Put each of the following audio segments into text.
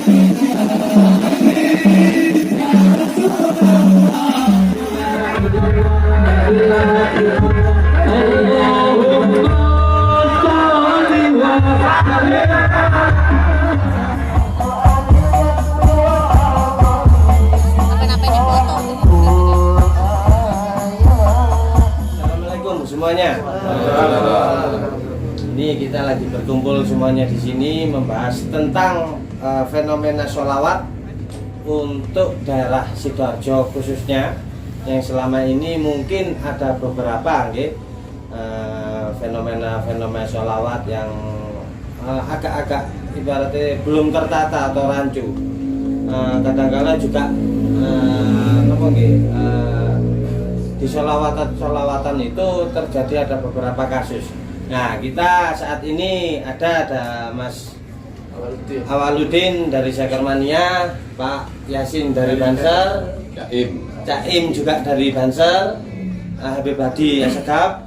Assalamualaikum semuanya. Ini kita lagi berkumpul semuanya di sini membahas tentang fenomena sholawat untuk daerah Sidoarjo khususnya, yang selama ini mungkin ada beberapa fenomena sholawat yang agak-agak ibaratnya belum tertata atau rancu. Kadang-kadang juga di sholawatan itu terjadi ada beberapa kasus. Nah, kita saat ini ada Mas Awaludin dari Zakarmania, Pak Yasin dari Banser, Caim juga dari Banser, Habib Hadi Asegaf,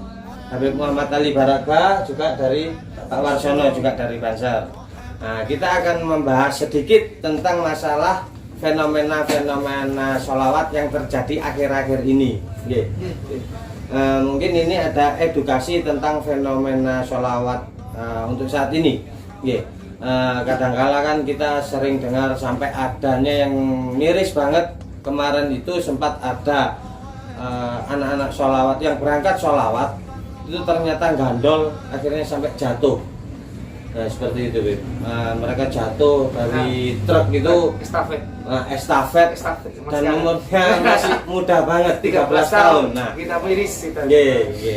Habib Muhammad Ali Barakba juga dari Pak Warsono juga dari Banser. Nah, kita akan membahas sedikit tentang masalah fenomena sholawat yang terjadi akhir-akhir ini. Mungkin ini ada edukasi tentang fenomena sholawat untuk saat ini. Kadang-kala kan kita sering dengar sampai adanya yang miris banget. Kemarin itu sempat ada anak-anak sholawat yang berangkat sholawat itu ternyata gandol, akhirnya sampai jatuh. Nah, seperti itu, Beb. Mereka jatuh dari truk itu estafet dan umurnya masih muda banget, 13 tahun. Nah, kita miris itu.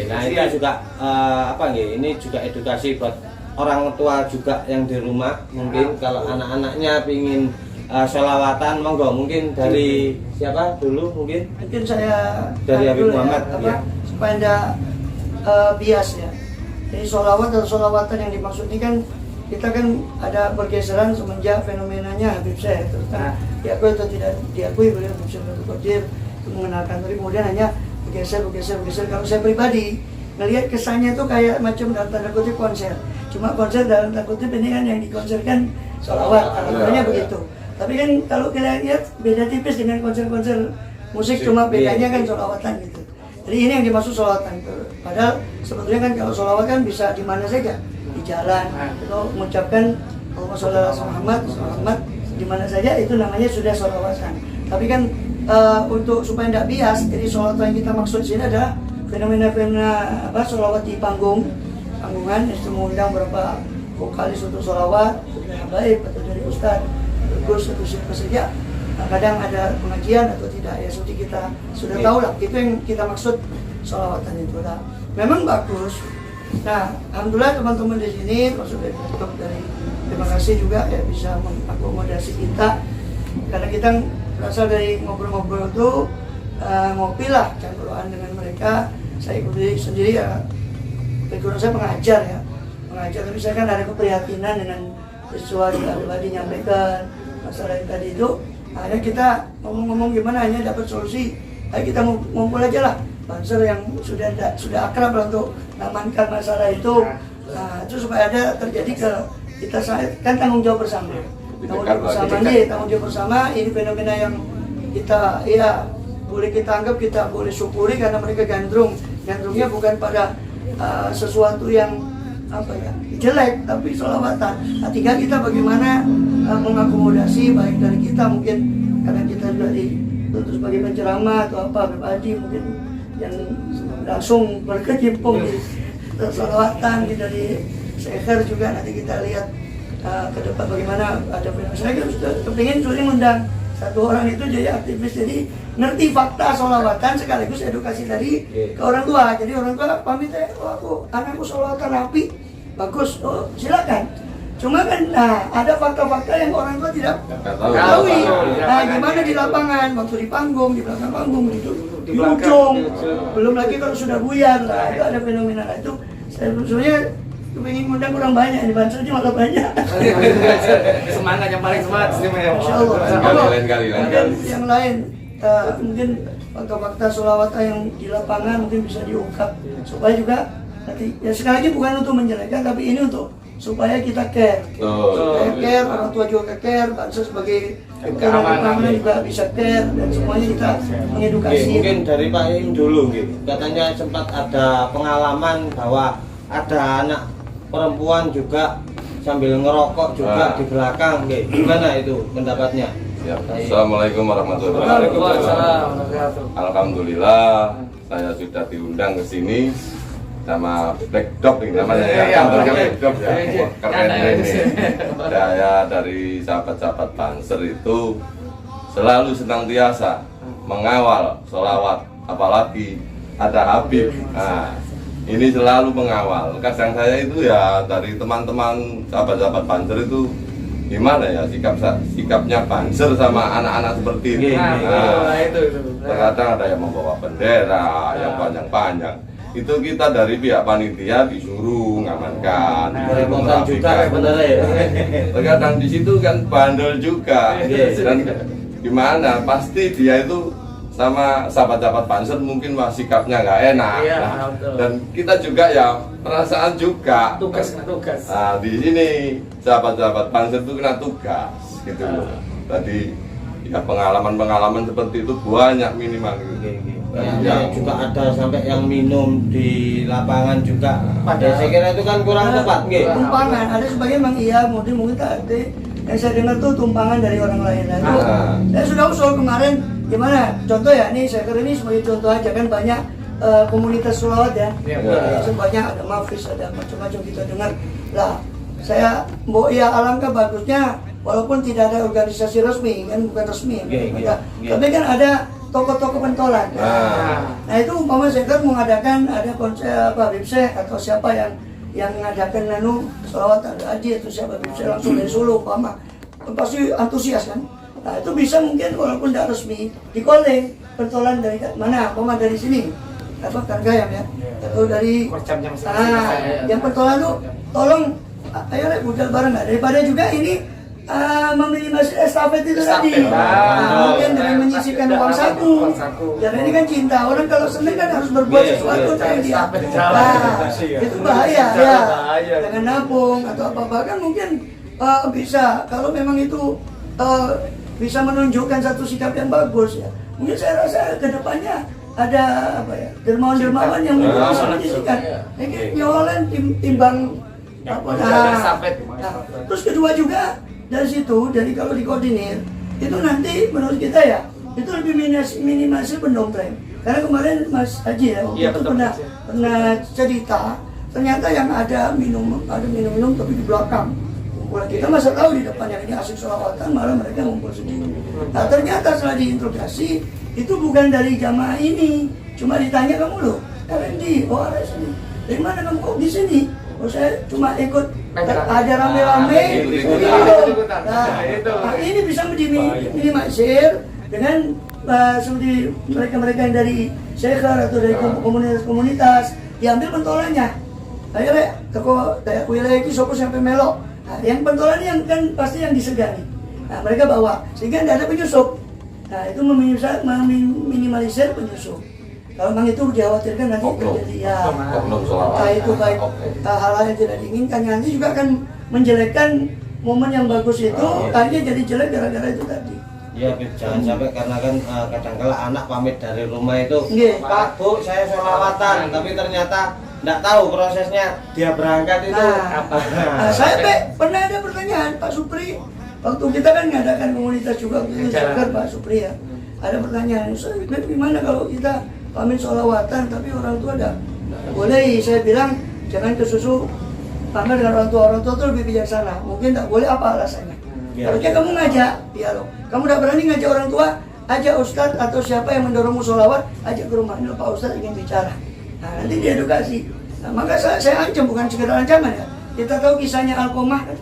Nah, itu juga ini juga edukasi buat orang tua juga yang di rumah. Mungkin kalau anak-anaknya pingin sholawatan, monggo mungkin dari siapa dulu mungkin? Mungkin saya dari Habib Muhammad supaya tidak bias ya. Jadi sholawat atau sholawatan yang dimaksud ini kan kita kan ada pergeseran semenjak fenomenanya Habib Syekh, terus diakui atau tidak diakui beliau Habib Syekh Abdul Qadir mengenalkan, tapi kemudian hanya bergeser. Kalau saya pribadi melihat kesannya itu kayak macam dalam tanda kutip konser, cuma konser dalam tanda kutip ini kan yang dikonserkan sholawat, alhamdulillah begitu. Tapi kan kalau kita lihat beda tipis dengan konser-konser musik, cuma bedanya kan sholawatan gitu. Jadi ini yang dimaksud sholawatan. Padahal sebetulnya kan kalau sholawat kan bisa di mana saja, di jalan, atau mengucapkan Allahumma sholli ala Muhammad di mana saja, itu namanya sudah sholawatan. Tapi kan untuk supaya tidak bias, jadi sholawatan yang kita maksud sini adalah fenomena sholawat di panggungan, itu mengundang beberapa vokalis untuk sholawat, dari habaib atau dari ustadz, Gus atau siapa saja. Kadang ada pengajian atau tidak, ya seperti kita sudah tahu lah, itu yang kita maksud sholawatan itu lah. Memang bagus. Nah, alhamdulillah teman-teman di sini, maksudnya terima kasih juga ya bisa mengakomodasi kita, karena kita berasal dari ngobrol-ngobrol itu ngopi lah, campuran dengan mereka. Saya ikuti sendiri ya, background saya pengajar, tapi saya kan ada keprihatinan dengan sesuatu yang tadi nyampaikan masalah yang tadi itu. Akhirnya kita ngomong-ngomong gimana hanya dapat solusi. Ayo kita ngumpul aja lah, Banser yang sudah akrab lah untuk mengamankan masalah itu. Nah, itu supaya ada terjadi kita kan tanggung jawab bersama. Tanggung jawab bersama ini fenomena yang kita boleh kita anggap, kita boleh syukuri karena mereka gandrungnya bukan pada sesuatu yang jelek, tapi sholawatan. Nah, tinggal kita bagaimana mengakomodasi, baik dari kita mungkin karena kita juga dituntut sebagai penceramah atau Habib Hadi mungkin yang langsung berkecimpung di sholawatan, dari Sekher juga nanti kita lihat ke depan bagaimana ada fenomena. Saya sudah kepingin mengundang satu orang itu jadi aktivis, jadi ngerti fakta sholawatan sekaligus edukasi dari ke orang tua. Jadi orang tua pamit anakku sholawatan rapi, bagus, silakan. Cuma kan, ada fakta-fakta yang orang tua tidak ketahui. Nah, gimana di lapangan, waktu di panggung, di belakang panggung, di ujung, belum lagi kalau sudah buyar, itu ada fenomena itu. Saya sebenarnya ingin ngundang kurang banyak, di Banser aja malah banyak. Semangat yang paling semangat sih, Masya Allah. Lain-kali. Yang lain, mungkin fakta-fakta sholawatan yang di lapangan mungkin bisa diungkap supaya juga nanti, ya sekali lagi bukan untuk menjelekkan, tapi ini untuk supaya kita care. Saya care, orang tua juga care, bangsa sebagai keamanan juga bisa care, dan semuanya kita mengedukasi. Mungkin dari Pak Im dulu, katanya sempat ada pengalaman bahwa ada anak perempuan juga sambil ngerokok juga di belakang, gimana itu pendapatnya? Ya, Assalamualaikum warahmatullahi wabarakatuh. Alhamdulillah saya sudah diundang ke sini sama Black Dog ini namanya kantornya Black Dog ya. Keren ini. Saya dari sahabat-sahabat Banser itu selalu senantiasa mengawal sholawat, apalagi ada Habib. Nah, ini selalu mengawal. Kadang saya itu ya dari teman-teman sahabat-sahabat Banser itu gimana ya sikapnya Banser sama anak-anak seperti ini. Terkadang ada yang membawa bendera yang panjang-panjang. Itu kita dari pihak panitia disuruh ngamankan, terkadang di situ kan bandel juga. Dan gimana? Pasti dia itu sama sahabat-sahabat Banser mungkin sikapnya nggak enak. Dan kita juga ya perasaan juga. Tugas. Nah, di sini sahabat-sahabat Banser itu kena tugas gitu loh. Tadi ya pengalaman seperti itu banyak minimal gitu. Ya, juga ada sampai yang minum di lapangan juga. Pada saya kira itu kan kurang tepat, Tumpangan, ada sebagian memang iya, mungkin tadi yang saya dengar tuh tumpangan dari orang lain. Saya sudah usul kemarin, gimana? Contoh ya, ini saya kira ini sebagai contoh aja kan banyak komunitas sholawat ya. Sebanyak ada mafis, ada macam-macam kita dengar. Lah, saya alangkah bagusnya walaupun tidak ada organisasi resmi kan, bukan resmi. Tapi kan ada tokoh-tokoh pentolan. Nah itu umpama saya kan mengadakan ada konser Habib Syekh atau siapa yang mengadakan sholawat haji atau siapa Habib Syekh langsung dari Solo umpama, pasti antusias kan. Nah itu bisa mungkin walaupun tidak resmi dikoleng pentolan dari mana, umpama dari sini Kargayam ya, atau dari yang pentolan tuh tolong ayo budal bareng daripada juga ini meminimalisir estafet itu tadi. Mungkin dengan menyisihkan uang saku. Jadi ini kan cinta. Orang kalau seneng kan harus berbuat sesuatu kayak dia. Itu bahaya ya. Dengan nabung atau apa, bahkan mungkin bisa kalau memang itu bisa menunjukkan satu sikap yang bagus ya. Mungkin saya rasa kedepannya ada dermawan-dermawan yang bisa menyisihkan. Ini nyolen timbang terus kedua juga dari situ, dari kalau dikoordinir itu nanti menurut kita ya itu lebih minimalisir pendongeng. Karena kemarin Mas Haji ya itu pernah cerita ternyata yang ada minum tapi di belakang. Kita masa tahu di depannya ini asik sholawatan, malah mereka ngumpul sendiri. Nah ternyata setelah diinterogasi itu bukan dari jamaah ini, cuma ditanya kamu loh, RND, ORS ini, dari mana kamu kok di sini? Oh saya cuma ikut ada rame-rame nah, ini bisa diminimalisir dengan seperti mereka yang dari Syekhar atau dari komunitas-komunitas diambil pentolannya. Akhirnya toko dayak wilayah itu sopo sampai melok. Nah, yang pentolan yang kan pasti yang disegani. Nah, mereka bawa sehingga tidak ada penyusup. Nah, itu meminimalisir penyusup. Kalau memang itu dikhawatirkan nanti terjadi ya, itu baik hal-hal yang tidak diinginkan, nanti juga akan menjelekkan momen yang bagus itu, akhirnya jadi jelek gara-gara itu tadi. Iya, jangan sampai karena kan kadang-kala anak pamit dari rumah itu, Pak Bu saya sholawatan, tapi ternyata tidak tahu prosesnya dia berangkat itu. Saya pernah ada pertanyaan Pak Supri, waktu kita kan mengadakan komunitas juga, Pak Supri ya, ada pertanyaan, gimana kalau kita pamit sholawatan tapi orang tua tidak boleh? Saya bilang jangan kesusu pamer dengan orang tua itu lebih bijaksana. Mungkin tidak boleh, apa alasannya? Harusnya kamu ngajak dialog. Kamu tidak berani ngajak orang tua, ajak ustadz atau siapa yang mendorongmu sholawat, ajak ke rumah. Ini Pak Ustadz ingin bicara. Nah nanti diedukasi. Nah, maka saya ancam, bukan sekedar ancaman ya. Kita tahu kisahnya Alqomah kan?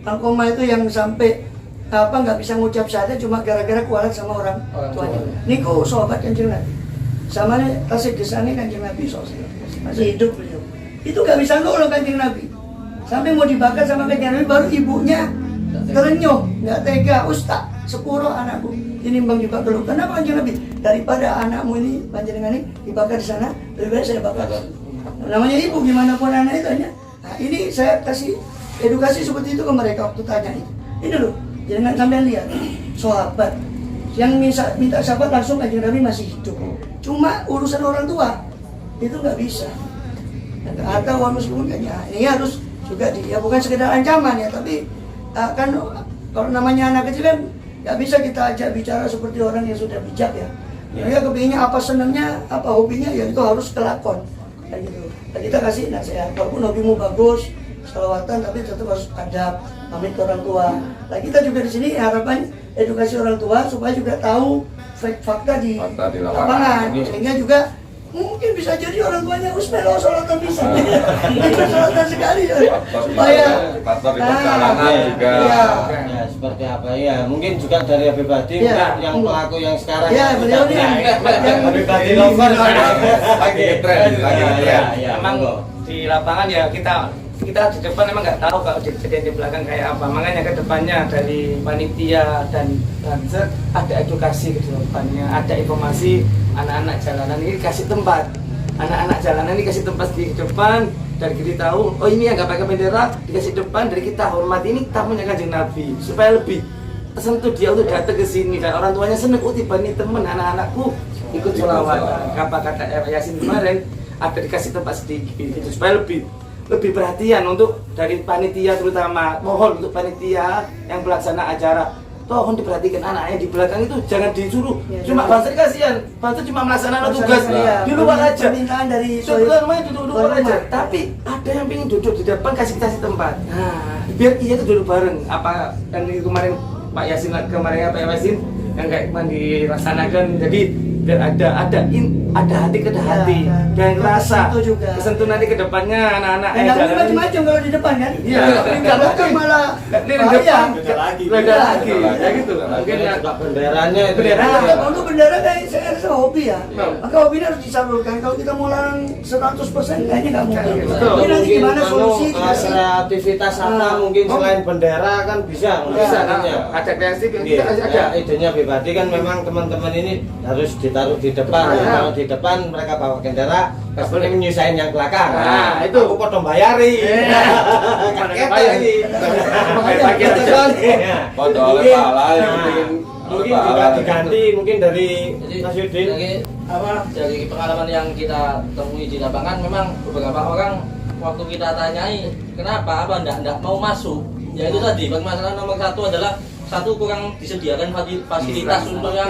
Alqomah itu yang sampai nggak bisa ngucap syahadat cuma gara-gara kualat sama orang tuanya. Niku sahabat Kanjeng Nabi. Sama nih tasik desannya Kanjeng Nabi masih hidup beliau. Itu gak bisa nolong Kanjeng Nabi. Sampai mau dibakar sama Kanjeng Nabi, baru ibunya terenyuh, nggak tega. Ustaz, sepuro anakku tinimbang dibakar dulu. Kenapa Kanjeng Nabi? Daripada anakmu ini panjenengan ini dibakar di sana, lebih baik saya bakar. Namanya ibu, gimana pun anak itu hanya. Nah, ini saya kasih edukasi seperti itu ke mereka waktu tanya itu. Ini loh, jangan sampai lihat sahabat yang minta sahabat langsung Kanjeng Nabi masih hidup. Cuma urusan orang tua itu nggak bisa. Atau orang muslimin kayaknya ini harus juga ya bukan sekedar ancaman ya, tapi kan kalau namanya anak kecil kan nggak bisa kita ajak bicara seperti orang yang sudah bijak ya. Dia kepinginnya apa senangnya, apa hobinya ya itu harus kelakon kayak gitu. Nah, kita kasih nasihat, walaupun hobimu bagus, selawatan tapi tetap harus adab, pamit ke orang tua. Nah kita juga di sini harapan edukasi orang tua supaya juga tahu fakta di lapangan, sehingga juga mungkin bisa jadi orang tuanya Usmelo sholatan bisa, ikut sholatan sekali supaya faktor di perjalanan juga. Ya seperti apa ya, mungkin juga dari Habib Hadi yang pelaku yang sekarang. Ya beliau ini yang Habib Hadi lover lagi ngetren. Memang di lapangan ya kita di depan emang nggak tahu kalau kejadian di belakang kayak apa. Makanya ke depannya dari panitia dan Banser ada edukasi ke depannya, ada informasi anak-anak jalanan ini kasih tempat. Anak-anak jalanan ini kasih tempat di depan, dari kita tahu, oh ini yang nggak pakai bendera dikasih depan, dari kita hormati ini tamunya Kanjeng Nabi supaya lebih tersentuh dia untuk datang ke sini dan orang tuanya seneng. Oh tiba nih temen anak-anakku ikut sholawatan. Apa kata Yasin kemarin ada dikasih tempat sedikit itu supaya lebih perhatian untuk dari panitia, terutama mohon untuk panitia yang pelaksana acara tolong diperhatikan anaknya di belakang itu jangan disuruh cuma Banser kasihan, Banser cuma melaksanakan tugas di luar aja, permintaan dari sebenarnya duduk aja, tapi ada yang pengen duduk di depan kasih tempat. Nah biar iya itu duduk bareng apa yang kemarin Pak Yasin kemarin Pak Yasin yang kayak dilaksanakan, jadi biar ada hati ke hati dan rasa kesentuh nanti ke depannya anak-anak yang macam-macam kalau di depan kan. Iya, enggak malah beda lagi ya gitu. Mungkin ya benderanya itu untuk bendera kayak saya rasa hobi ya, maka hobi ini harus disalurkan. Kalau kita mau larang 100% kayaknya nggak mungkin. Ini nanti gimana solusi kreativitas apa mungkin selain bendera kan bisa ada kreatif ada idenya Bebadi kan memang teman-teman ini harus ditaruh di depan. Kalau di depan mereka bawa bendera, nggak boleh menyusahin yang belakang. Nah itu aku potong bayari. Mungkin juga diganti mungkin dari Mas Yudin. Dari pengalaman yang kita temui di lapangan, memang beberapa orang waktu kita tanyai kenapa enggak mau masuk, ya itu tadi permasalahan nomor satu adalah kurang disediakan fasilitas untuk yang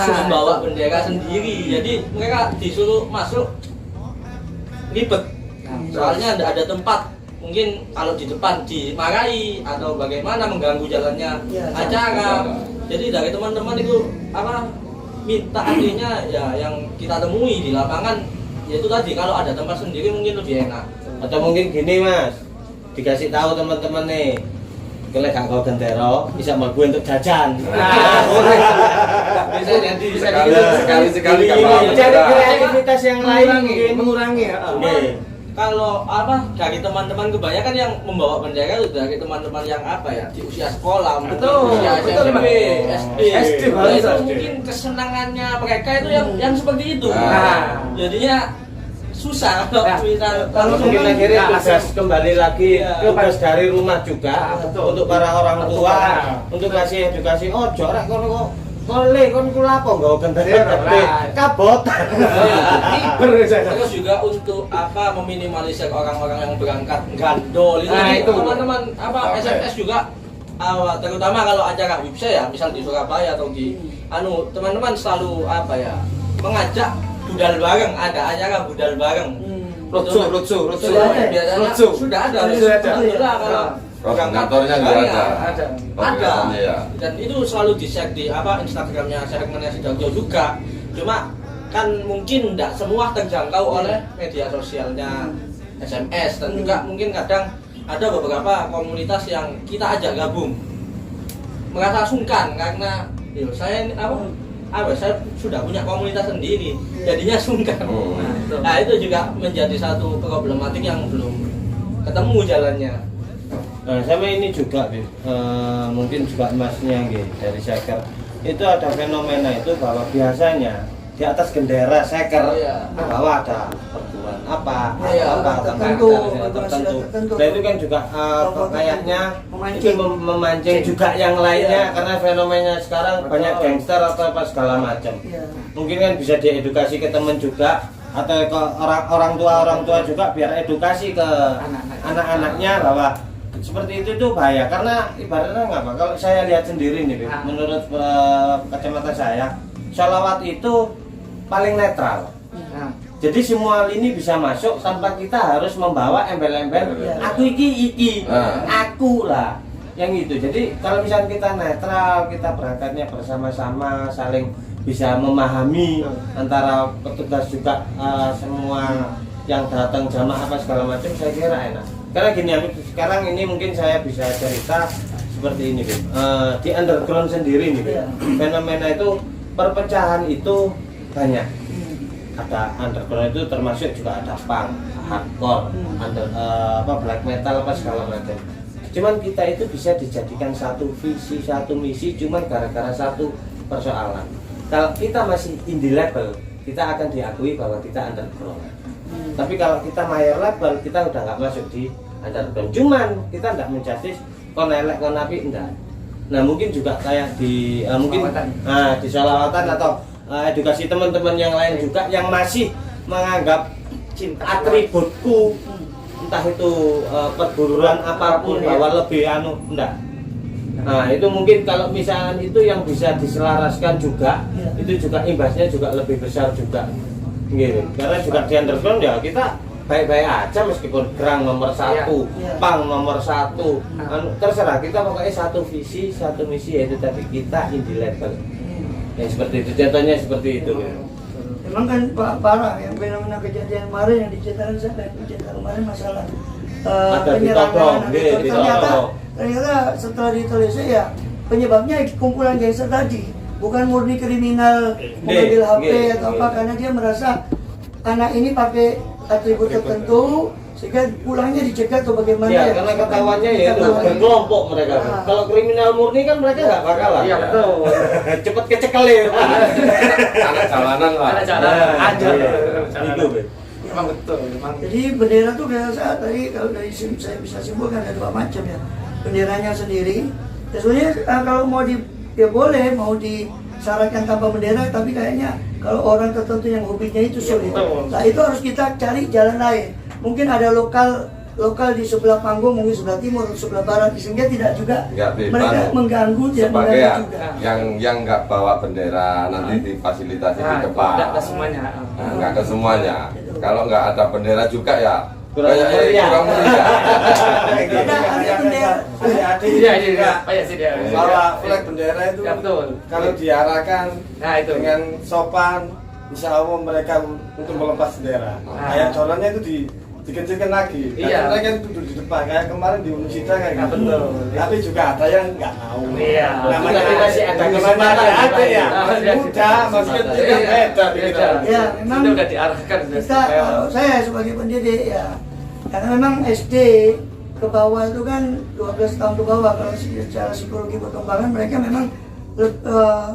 membawa bendera sendiri. Jadi mereka disuruh masuk ribet, soalnya tidak ada tempat. Mungkin kalau di depan dimarahi atau bagaimana mengganggu jalannya acara. Jadi dari teman-teman itu minta artinya ya yang kita temui di lapangan, yaitu tadi kalau ada tempat sendiri mungkin lebih enak. Atau mungkin gini Mas, dikasih tahu teman-teman nih, kalau gak kau bendera bisa mau gue untuk jajan. Bisa jadi sekali cari kreativitas yang lain mengurangi ya. Kalau dari teman-teman kebanyakan yang membawa bendera itu dari teman-teman yang di usia sekolah, usia SMP, SD, itu mungkin kesenangannya mereka itu yang seperti itu. Jadinya susah kalau mungkin akhirnya tugas kembali lagi tugas dari rumah juga untuk para orang tua untuk kasih edukasi. Oh jorek kok lapo nggawa bendera kabot. Terus juga untuk meminimalisir orang-orang yang berangkat gandol itu teman-teman SMS juga terutama kalau acara WIPSA ya, misal di Surabaya atau di teman-teman selalu mengajak budal bareng, ada acara budal bareng. Rotso. Biasanya sudah ada. Alhamdulillah kalau koordinatornya juga ada. Dan itu selalu di-share di Instagramnya Seremania Sidoarjo juga. Cuma kan mungkin tidak semua terjangkau oleh media sosialnya SMS, dan juga mungkin kadang ada beberapa komunitas yang kita ajak gabung merasa sungkan karena saya sudah punya komunitas sendiri, jadinya sungkan. Nah itu juga menjadi satu problematik yang belum ketemu jalannya. Nah, sama ini juga mungkin juga Masnya dari Seker itu ada fenomena itu bahwa biasanya di atas bendera Seker bawah ada perguruan apa, Ya, tertentu. Dan itu kan juga kayaknya Memancing. itu memancing juga yang lainnya karena fenomena sekarang banyak gangster atau apa segala macam. Ya. Mungkin kan bisa diedukasi ke teman juga atau ke orang tua juga biar edukasi ke anak-anaknya bahwa seperti itu tuh bahaya karena ibaratnya nggak apa kalau saya lihat sendiri nih menurut kacamata saya sholawat itu paling netral. Jadi semua lini bisa masuk tanpa kita harus membawa embel-embel aku iki aku lah yang itu. Jadi kalau misalnya kita netral, kita berangkatnya bersama-sama, saling bisa memahami antara petugas juga semua yang datang jamaah apa segala macam, saya kira enak. Karena gini, sekarang ini mungkin saya bisa cerita seperti ini, di underground sendiri nih, fenomena itu perpecahan itu banyak. Ada underground itu termasuk juga ada punk, hardcore, black metal apa segala macam. Cuman kita itu bisa dijadikan satu visi, satu misi, cuman gara-gara satu persoalan. Kalau kita masih indie level, kita akan diakui bahwa kita underground. Tapi kalau kita mayor level, kita udah nggak masuk di underground. Cuman kita nggak menjudge kon elek kon api enggak. Nah mungkin juga kayak di di sholawatan atau edukasi teman-teman yang lain juga yang masih menganggap atributku entah itu perguruan apapun bahwa lebih enggak. Nah itu mungkin kalau misalnya itu yang bisa diselaraskan juga itu juga imbasnya juga lebih besar juga gitu. Karena juga di underground ya kita baik-baik aja meskipun gerang nomor 1, pang nomor 1 terserah kita pokoknya satu visi, satu misi yaitu tadi kita indie level yang seperti itu, contohnya seperti itu Memang kan parah yang fenomena kejadian kemarin yang diceritakan saya dari kejadian kemarin masalah penyerangan ternyata setelah ditelisik ya penyebabnya kumpulan gangster tadi bukan murni kriminal mengambil HP atau apa karena dia merasa anak ini pakai atribut tertentu sehingga pulangnya dicegat atau bagaimana ya karena ketahuannya ya itu berkelompok mereka. Kalau kriminal murni kan mereka nggak bakalan. Iya betul. Cepet kecekelin. Anak jalanan lah. Anak jalanan aja. Itu Memang betul. Memang. Jadi bendera tuh kayak saat tadi kalau dari saya bisa simpulkan ada dua macam ya. Benderanya sendiri. Ya sebenarnya kalau mau ya boleh mau disyaratkan tanpa bendera tapi kayaknya kalau orang tertentu yang hobinya itu sulit. Nah itu harus kita cari jalan lain. Mungkin ada lokal di sebelah panggung, mungkin sebelah timur, sebelah barat, sehingga tidak juga mereka mengganggu sebagai yang nggak bawa bendera nanti difasilitasi di depan. Nggak ke semuanya. Nggak ke semuanya. Kalau nggak ada bendera juga ya kurang meriah. Ada bendera. Iya. Bahwa flag bendera itu kalau diarahkan dengan sopan, insya Allah mereka untuk melepas bendera. Kayak contohnya itu dikecilkan lagi. Iya. Mereka kan duduk di depan. Kayak kemarin di Unisita kayak gitu. Betul. Tapi juga ada yang nggak mau. Iya. Namanya masih ada kesempatan ada ya. Muda, maksudnya tidak beda. Ya memang sudah diarahkan. Kita, saya sebagai pendidik ya, karena memang SD ke bawah itu kan 12 tahun ke bawah kalau secara psikologi perkembangan mereka memang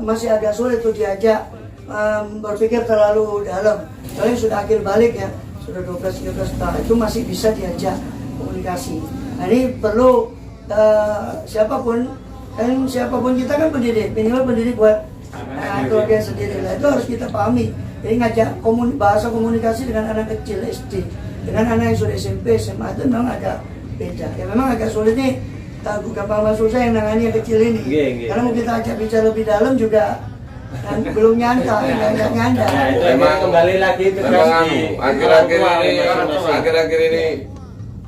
masih agak sulit tuh diajak berpikir terlalu dalam. Soalnya sudah akhir balik ya. Sudah 12-13 tahun itu masih bisa diajak komunikasi. Nah ini perlu siapapun kita kan pendidik, minimal pendidik buat keluarga sendiri lah. Itu harus kita pahami. Jadi ngajak bahasa komunikasi dengan anak kecil SD dengan anak yang sudah SMP, SMA itu memang agak beda. Ya memang agak sulit nih. Bukan Pak Mas Sulsa yang nangani yang kecil ini. Karena mau kita ajak bicara lebih dalam juga kan belum nyanta. Memang kembali lagi itu akhir-akhir ini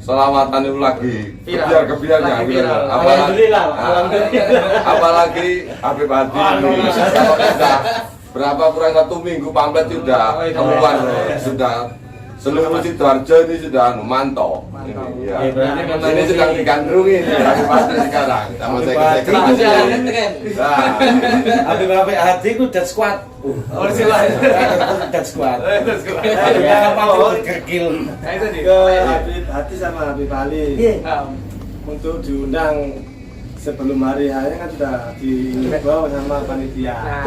selawatan itu lagi kebiarnya apalagi Habib Hadi kalau sudah berapa kurang 1 minggu pamflet sudah keluar sudah seluruh Sidoarjo ini sudah memantau. Ini sedang digandrungi sekarang sama Habib Hadi itu dead squad. Dead squad. Kerkil. Ke Habib Hadi sama Habib Ali untuk diundang sebelum hari H kan sudah dihimbau sama panitia. Nah,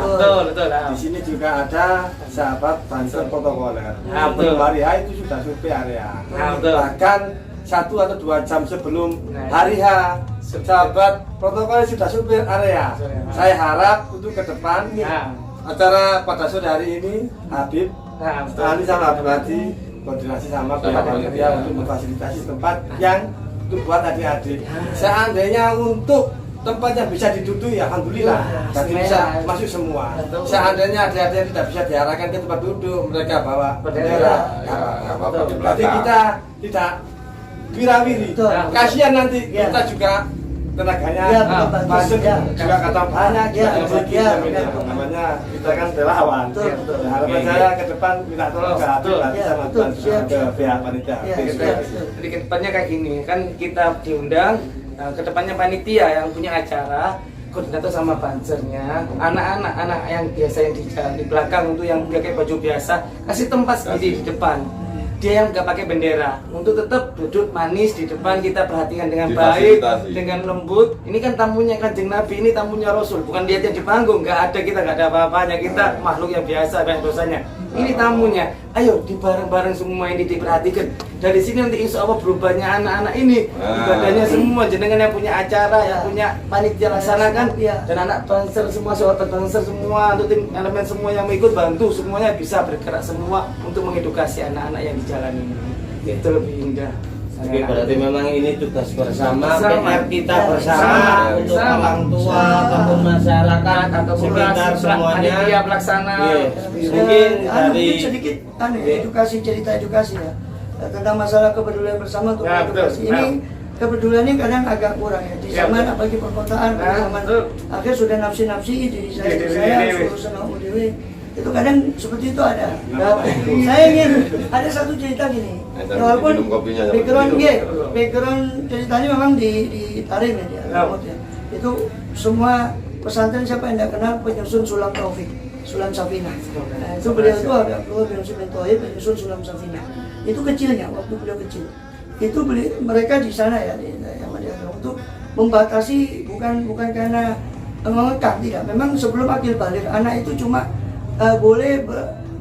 betul. Di sini juga ada sahabat banser protokoler. Sebelum hari H itu sudah survei area. Bahkan 1 atau 2 jam sebelum hari H, sahabat protokoler sudah survei area. Saya harap untuk ke depan acara pada sore hari ini Habib, Ali sama Habib Hadi koordinasi sama pihak panitia untuk memfasilitasi tempat yang untuk buat adik-adik. Seandainya untuk tempat yang bisa diduduki, ya alhamdulillah, jadi bisa masuk semua. Seandainya adik-adik yang tidak bisa diarahkan ke tempat duduk, mereka bawa bendera. Jadi kita tidak wirawiri. Kasihan nanti kita juga tenaganya pasien juga kata banyak namanya kita kan relawan. Harapan saya ke depan minta tolong ke Habib sama ke pihak panitia. Jadi ke depannya kayak gini kan, kita diundang ke depannya panitia yang punya acara koordinator sama bansernya, anak-anak yang biasa yang di belakang untuk yang pakai baju biasa kasih tempat sendiri di depan. Dia yang nggak pakai bendera untuk tetap duduk manis di depan, kita perhatikan dengan baik, dengan lembut. Ini kan tamunya Kanjeng Nabi, ini tamunya Rasul, bukan dia yang di panggung. Nggak ada, kita nggak ada apa-apanya, kita makhluk yang biasa banyak dosanya. Ini tamunya, ayo di bareng-bareng semua ini diperhatikan. Dari sini nanti insya Allah berubahnya anak-anak ini, ibadahnya semua jenengan yang punya acara, yang punya panitia laksanakan, dan anak banser semua, sahabat banser semua, untuk tim elemen semua yang ikut bantu, semuanya bisa bergerak semua untuk mengedukasi anak-anak yang di jalan ini. Itu lebih indah. Oke, berarti memang ini tugas bersama, PR kita bersama untuk orang tua ataupun masyarakat atau sekitar semuanya. Panitia pelaksana. Mungkin dari sedikit edukasi, cerita edukasi ya tentang masalah kepedulian bersama untuk edukasi ini. Kepedulian ini kadang agak kurang ya di zaman apalagi perkotaan, zaman akhir sudah nafsi-nafsi diri saya urusan aku dewi. Itu kadang seperti itu ada. Saya ingin ada satu cerita gini. Walaupun background ceritanya memang di Tarim ya, itu semua pesantren siapa yang tidak kenal penyusun Sulam Taufik, Sulam Safinah. Nah, itu beliau itu ada keluar bin Tohib penyusun Sulam Safinah. Itu kecilnya waktu beliau kecil. Itu mereka di sana ya untuk membatasi bukan karena mengekang, tidak. Memang sebelum akil balik anak itu cuma boleh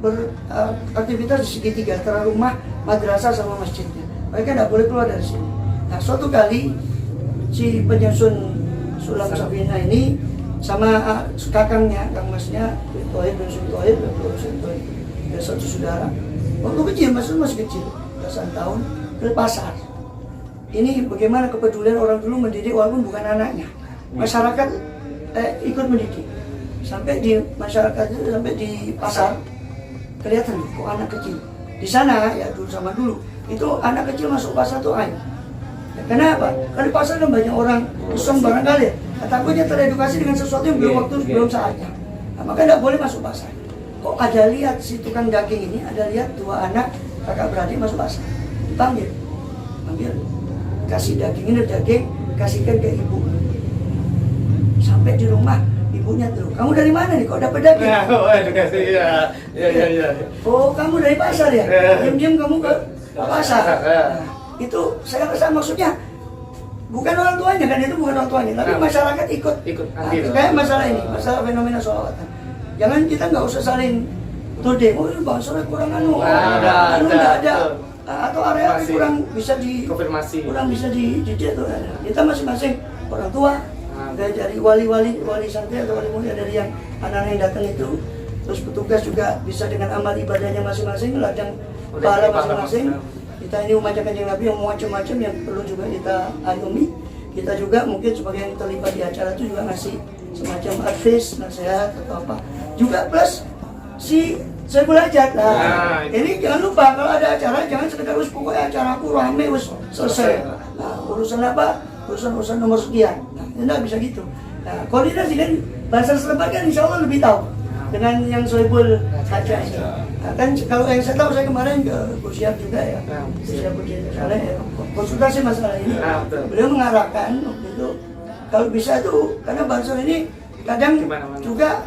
beraktivitas di segitiga antara rumah, madrasah sama masjidnya. Mereka tidak boleh keluar dari sini. Nah, suatu kali si penyusun Sulam Safinah ini sama kakangnya, kang masnya, Tohib bin Tohib, satu saudara. Waktu kecil, masih kecil, belasan tahun, ke pasar. Ini bagaimana kepedulian orang dulu mendidik walaupun bukan anaknya. Masyarakat ikut mendidik. Sampai di masyarakat itu, sampai di pasar kelihatan kok anak kecil di sana ya dulu sama dulu itu anak kecil masuk pasar tuh ayo. Kenapa? Karena di pasar kan banyak orang kosong barangkali takutnya teredukasi dengan sesuatu yang belum waktu belum saatnya. Nah, maka tidak boleh masuk pasar. Kok ada lihat si tukang daging ini, ada lihat 2 anak kakak beradik masuk pasar, dipanggil, kasih daging ini kasihkan ke ibu. Sampai di rumah ibunya tuh, kamu dari mana nih? Kok dapat daging? Oh, kamu dari pasar ya? Diam-diam kamu ke pasar. Nah, itu saya rasa maksudnya bukan orang tuanya kan, itu bukan orang tuanya, tapi masyarakat ikut. Kayak masalah ini, masalah fenomena sholawatan. Jangan kita nggak usah saling tuding. Oh, ini bangsanya kurang nggak ada. Atau area kurang bisa dikonfirmasi, kurang bisa dididik tuh. Kita masing-masing orang tua. Dari wali santri atau wali mulia, dari yang anak-anak yang datang itu, terus petugas juga bisa dengan amal ibadahnya masing-masing, ladang pahala masing-masing. Kita ini umat Kanjeng Nabi yang macam-macam yang perlu juga kita ayumi. Kita juga mungkin sebagai yang terlibat di acara itu juga ngasih semacam advice, nasihat atau apa. Juga plus saya belajar lah. Ini jangan lupa kalau ada acara jangan sekedar pokoknya acaraku rame selesai. Nah, urusan apa? Urusan nomor sekian. Nah, bisa gitu. Nah, koordinasi kan bahasa setempat kan insya Allah lebih tahu dengan yang Soebul kaca. Nah, kan kalau yang saya tahu, saya kemarin ke Busiap juga ya, Busiap konsultasi masalah ini. Beliau mengarahkan waktu itu kalau bisa tuh, karena banser ini kadang juga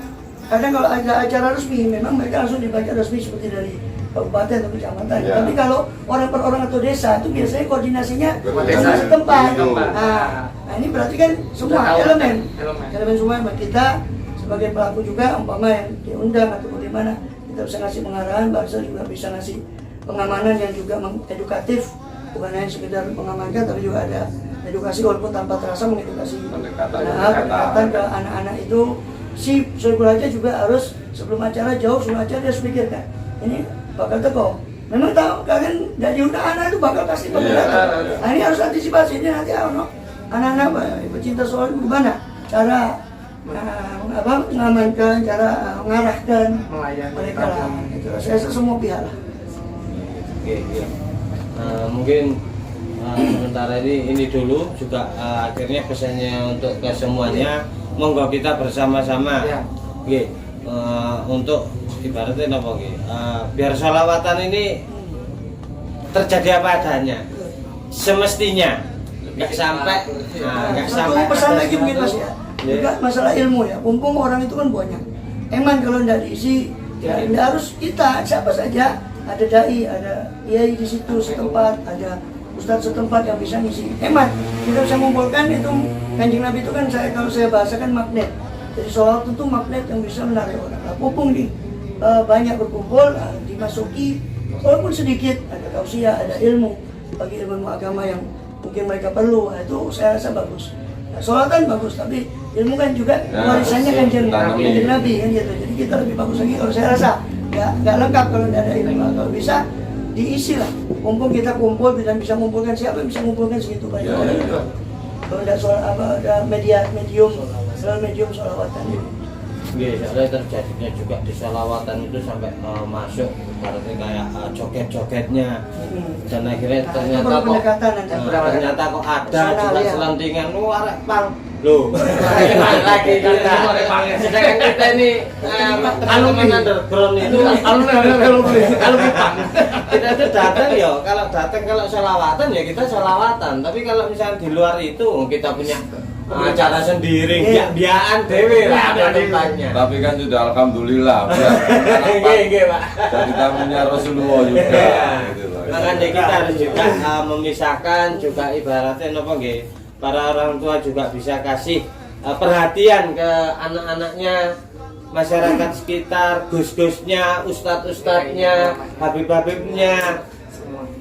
kalau ada acara resmi memang mereka langsung dibaca resmi seperti dari kabupaten atau kecamatan. Ya. Tapi kalau orang per orang atau desa itu biasanya koordinasinya Desa setempat. itu. Nah, ini berarti kan semua elemen semua kita sebagai pelaku juga umpama yang diundang atau bagaimana kita bisa ngasih pengarahan, Barsel juga bisa ngasih pengamanan yang juga edukatif, bukan hanya sekedar mengamankan tapi juga ada edukasi walaupun tanpa terasa mengedukasi pendekatan ke anak-anak itu. Si Soebul Haja juga harus sebelum acara jauh sebelum acara dia harus pikirkan ini bakal teko. Memang tahu kan dari diundang anak itu bakal pasti bakal datang. Nah, ini harus antisipasi ini nanti anak-anak pecinta soal gimana cara mengamankan, cara mengarahkan mereka lah. Itu saya semua pihak lah. Oke, iya. Mungkin sementara ini dulu juga akhirnya pesannya untuk ke semuanya. Monggo kita bersama-sama, untuk ibaratnya apa biar sholawatan ini terjadi apa adanya, semestinya, nggak sampai. Satu pesan lagi mungkin Mas ya, juga masalah ilmu ya. Mumpung orang itu kan banyak. Emang kalau nggak diisi, ya nggak harus kita siapa saja. Ada dai, ada kiai di situ setempat, ada ustadz setempat yang bisa ngisi. Hemat, kita bisa mengumpulkan itu. Kanjeng Nabi itu kan kalau saya bahasakan magnet. Jadi sholawat itu magnet yang bisa menarik orang. Nah, mumpung banyak berkumpul, dimasuki walaupun sedikit, ada tausiah, ada ilmu bagi ilmu agama yang mungkin mereka perlu. Nah, itu saya rasa bagus. Nah, sholawatan bagus, tapi ilmu kan juga warisannya Kanjeng Nabi kan gitu. Jadi kita lebih bagus lagi kalau saya rasa. Nggak lengkap kalau tidak ada ilmu. Kalau bisa diisi lah. Mumpung kita kumpul dan bisa mengumpulkan siapa yang bisa mengumpulkan segitu banyak orang itu. Kalau tidak soal ada medium sholawatan ini. Iya, soalnya terjadinya juga di sholawatan itu sampai masuk berarti kayak joget-jogetnya dan akhirnya ternyata kok ada juga selentingan arek pang loh lagi sedangkan kita ini alumni underground itu alumni pang kita itu datang ya kalau sholawatan ya kita sholawatan, tapi kalau misalnya di luar itu kita punya acara sendiri, biaan dewe lah ada tempatnya. Tapi kan sudah alhamdulillah. Pak. Jadi tamunya Rasulullah juga. Gitu loh. Makanya kita harus juga memisahkan juga ibaratnya nopo nggih. Para orang tua juga bisa kasih perhatian ke anak-anaknya, masyarakat sekitar, gus-gusnya, ustadz-ustadznya, habib-habibnya,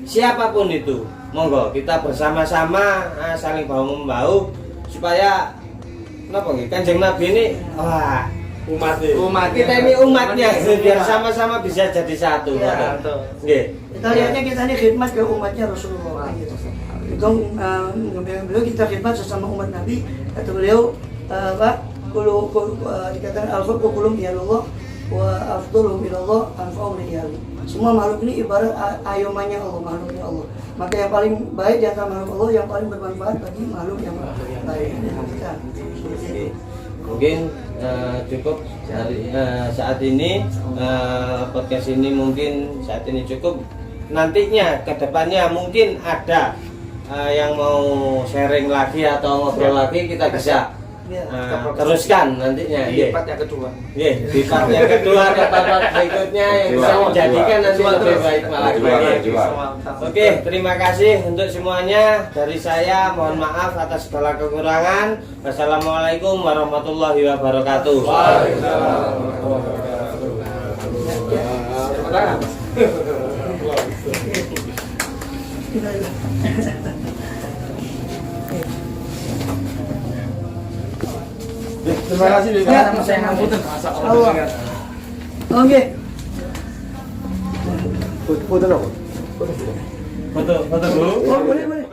siapapun itu. Monggo kita bersama-sama saling bahu membahu supaya Kanjeng Nabi ini umat kita ini umatnya biar sama-sama bisa jadi satu. Kita lihatnya kita ini khidmat ke umatnya Rasulullah gitu. Itu beliau kita khidmat sesama umat Nabi. Kata beliau dikatakan al-khulqu kulum iyalullah wa afdhuluhum ilallah anfa'uhum li'iyali. Semua makhluk ini ibarat ayomannya Allah, makhluknya Allah. Maka yang paling baik di antara makhluk Allah yang paling bermanfaat bagi makhluk yang lain. Mungkin cukup saat ini podcast ini mungkin saat ini cukup. Nantinya ke depannya mungkin ada yang mau sharing lagi atau ngobrol lagi kita bisa teruskan nantinya di part yang kedua. Di part yang kedua ke part berikutnya yang bisa menjadikan nanti lebih baik lagi. Oke, terima kasih untuk semuanya. Dari saya mohon maaf atas segala kekurangan. Wassalamualaikum warahmatullahi wabarakatuh. Terima kasih. Oke. Foto dulu. Foto dulu. Boleh.